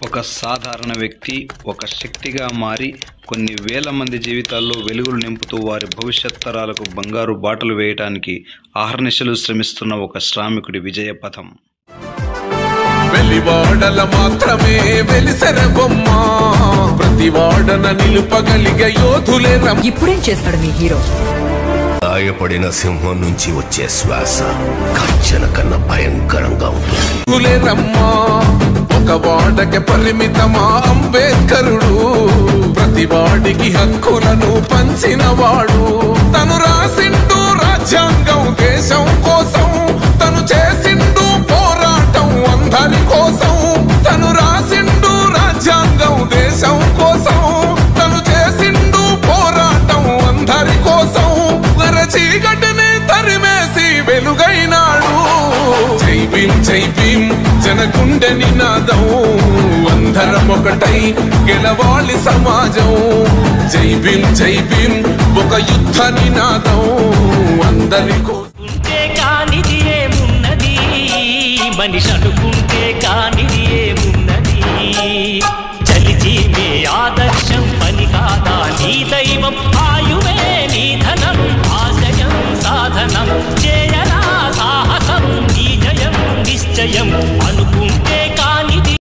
ఒక సాధారణ వ్యక్తి ఒక శక్తిగా మారి కొన్ని వేల మంది జీవితాల్లో వెలుగులు నింపుతూ వారి భవిష్యత్ తరాలకు బంగారు బాటలు వేయడానికి అహర్నిశలు శ్రమిస్తున్న ఒక శ్రామికుడి విజయ పథం. వెలివాడల మాత్రమే వెలిసెర బొమ్మ, ప్రతి వాడన నిలుపగలిగే యోధులే. ఇప్పుడేం చేస్తాడు మీ హీరో? గాయపడిన సింహం నుంచి వచ్చే శ్వాస గర్జన కన్నా భయంకరంగా ఉంటుంది. రమ్మా ఒక వాడకి పరిమితమా అంబేద్కరుడు, ప్రతి వాడికి హక్కులను పంచిన వాడు. తను రాసిండు రాజ్యాంగం దేశం కోసం, తను చేసిండు పోరాటం అందరి కోసం. తను రాసిండు రాజ్యాంగం దేశం కోసం, తను చేసిండు పోరాటం అందరి కోసం. చీకటిని తరిమేసి వెలుగైనాడు. జై భీమ్ జై భీమ్ జనగుండె నినాదం, అందరం ఒకటై గెలవాలి సమాజం. జై భీమ్ జై భీమ్ ఒక యుద్ధ నినాదం అందరికీ. కానిది ఏమున్నది మనిషి అనుకుంటే కాని